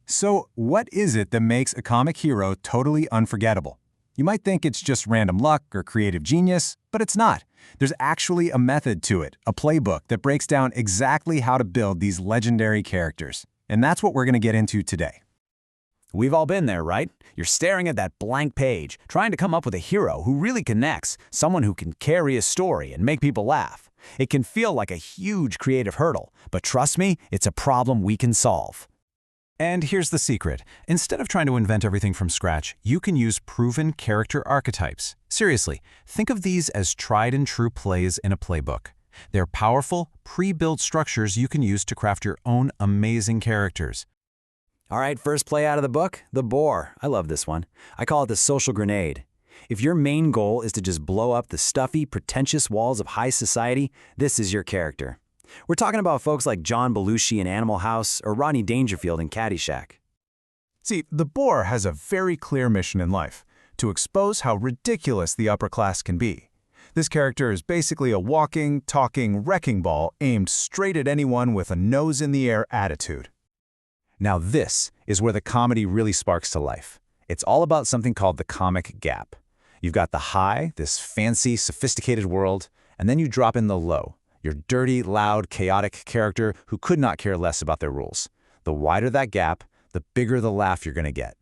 So, what is it that makes a comic hero totally unforgettable? You might think it's just random luck or creative genius, but it's not. There's actually a method to it, a playbook that breaks down exactly how to build these legendary characters. And that's what we're going to get into today. We've all been there, right? You're staring at that blank page, trying to come up with a hero who really connects, someone who can carry a story and make people laugh. It can feel like a huge creative hurdle, but trust me, it's a problem we can solve. And here's the secret. Instead of trying to invent everything from scratch, you can use proven character archetypes. Seriously, think of these as tried and true plays in a playbook. They're powerful, pre-built structures you can use to craft your own amazing characters. All right, first play out of the book, the Boor. I love this one. I call it the social grenade. If your main goal is to just blow up the stuffy, pretentious walls of high society, this is your character. We're talking about folks like John Belushi in Animal House or Rodney Dangerfield in Caddyshack. See, the Boor has a very clear mission in life, to expose how ridiculous the upper class can be. This character is basically a walking, talking wrecking ball aimed straight at anyone with a nose-in-the-air attitude. Now this is where the comedy really sparks to life. It's all about something called the comic gap. You've got the high, this fancy, sophisticated world, and then you drop in the low, your dirty, loud, chaotic character who could not care less about their rules. The wider that gap, the bigger the laugh you're going to get.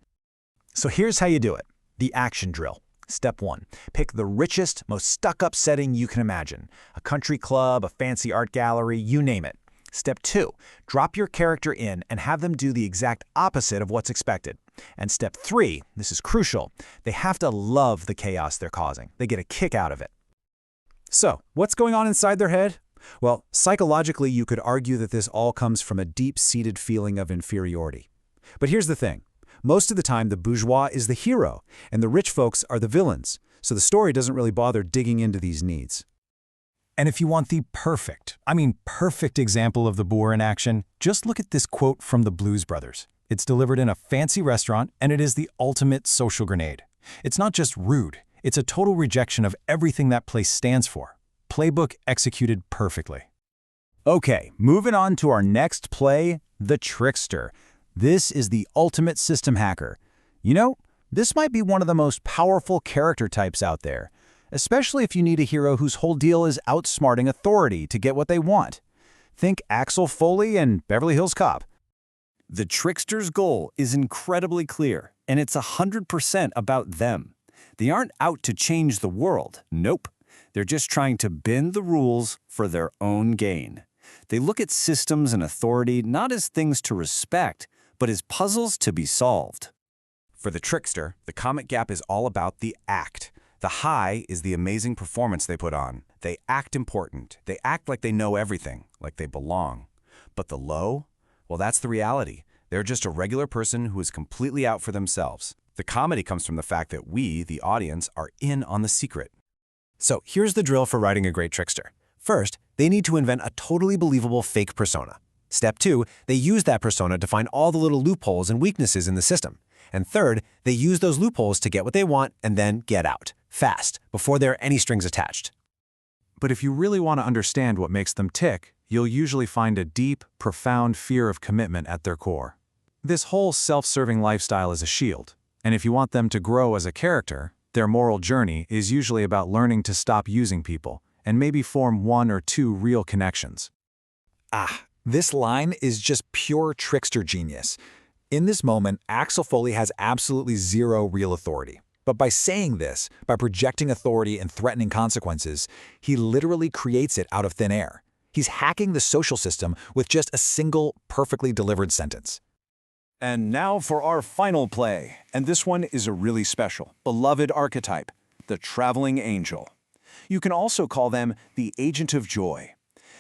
So here's how you do it. The action drill. Step 1. Pick the richest, most stuck-up setting you can imagine. A country club, a fancy art gallery, you name it. Step 2. Drop your character in and have them do the exact opposite of what's expected. And step 3, this is crucial, they have to love the chaos they're causing. They get a kick out of it. So, what's going on inside their head? Well, psychologically, you could argue that this all comes from a deep-seated feeling of inferiority. But here's the thing. Most of the time, the bourgeois is the hero, and the rich folks are the villains, so the story doesn't really bother digging into these needs. And if you want the perfect example of the Boor in action, just look at this quote from the Blues Brothers. It's delivered in a fancy restaurant, and it is the ultimate social grenade. It's not just rude, it's a total rejection of everything that place stands for. Playbook executed perfectly. Okay, moving on to our next play, the Trickster. This is the ultimate system hacker. You know, this might be one of the most powerful character types out there, especially if you need a hero whose whole deal is outsmarting authority to get what they want. Think Axel Foley and Beverly Hills Cop. The Trickster's goal is incredibly clear, and it's 100% about them. They aren't out to change the world. Nope. They're just trying to bend the rules for their own gain. They look at systems and authority not as things to respect, but as puzzles to be solved. For the Trickster, the comic gap is all about the act. The high is the amazing performance they put on. They act important. They act like they know everything, like they belong. But the low? Well, that's the reality. They're just a regular person who is completely out for themselves. The comedy comes from the fact that we, the audience, are in on the secret. So here's the drill for writing a great trickster. First, they need to invent a totally believable fake persona. Step 2, they use that persona to find all the little loopholes and weaknesses in the system. And third, they use those loopholes to get what they want and then get out, fast, before there are any strings attached. But if you really want to understand what makes them tick, you'll usually find a deep, profound fear of commitment at their core. This whole self-serving lifestyle is a shield, and if you want them to grow as a character, their moral journey is usually about learning to stop using people and maybe form 1 or 2 real connections. This line is just pure trickster genius. In this moment, Axel Foley has absolutely zero real authority. But by saying this, by projecting authority and threatening consequences, he literally creates it out of thin air. He's hacking the social system with just a single, perfectly delivered sentence. And now for our final play, and this one is a really special, beloved archetype, the Traveling Angel. You can also call them the Agent of Joy.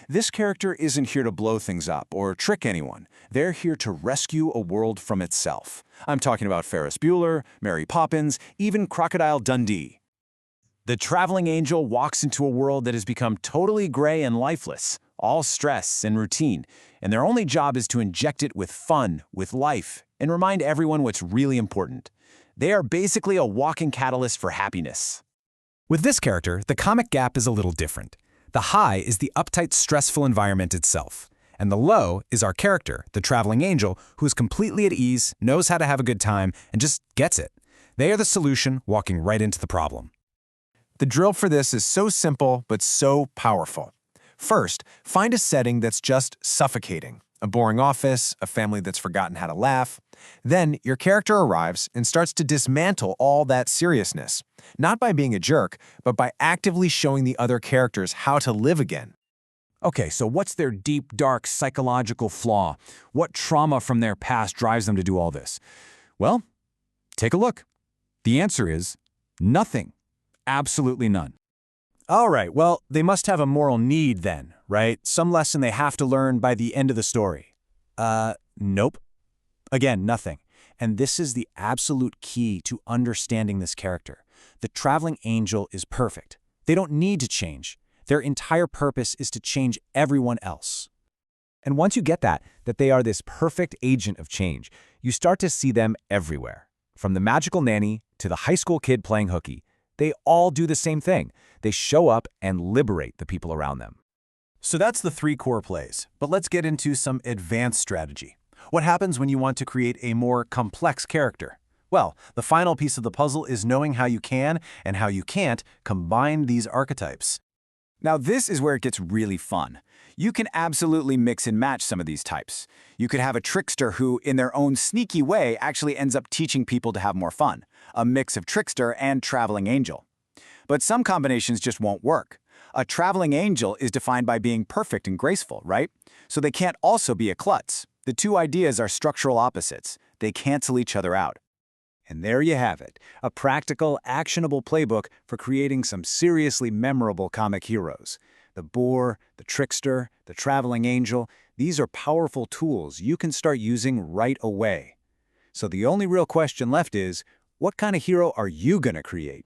This character isn't here to blow things up or trick anyone. They're here to rescue a world from itself. I'm talking about Ferris Bueller, Mary Poppins, even Crocodile Dundee. The Traveling Angel walks into a world that has become totally gray and lifeless, all stress and routine, and their only job is to inject it with fun, with life, and remind everyone what's really important. They are basically a walking catalyst for happiness. With this character, the comic gap is a little different. The high is the uptight, stressful environment itself. And the low is our character, the traveling angel, who is completely at ease, knows how to have a good time, and just gets it. They are the solution, walking right into the problem. The drill for this is so simple, but so powerful. First, find a setting that's just suffocating. A boring office, a family that's forgotten how to laugh. Then, your character arrives and starts to dismantle all that seriousness. Not by being a jerk, but by actively showing the other characters how to live again. Okay, so what's their deep, dark psychological flaw? What trauma from their past drives them to do all this? Well, take a look. The answer is nothing. Absolutely none. All right, well, they must have a moral need then, right? Some lesson they have to learn by the end of the story. Nope. Again, nothing. And this is the absolute key to understanding this character. The traveling angel is perfect. They don't need to change. Their entire purpose is to change everyone else. And once you get that they are this perfect agent of change, you start to see them everywhere. From the magical nanny to the high school kid playing hooky, they all do the same thing. They show up and liberate the people around them. So that's the 3 core plays, but let's get into some advanced strategy. What happens when you want to create a more complex character? Well, the final piece of the puzzle is knowing how you can and how you can't combine these archetypes. Now this is where it gets really fun. You can absolutely mix and match some of these types. You could have a trickster who, in their own sneaky way, actually ends up teaching people to have more fun. A mix of trickster and traveling angel. But some combinations just won't work. A traveling angel is defined by being perfect and graceful, right? So they can't also be a klutz. The two ideas are structural opposites. They cancel each other out. And there you have it, a practical, actionable playbook for creating some seriously memorable comic heroes. The Boor, the Trickster, the Traveling Angel, these are powerful tools you can start using right away. So the only real question left is, what kind of hero are you going to create?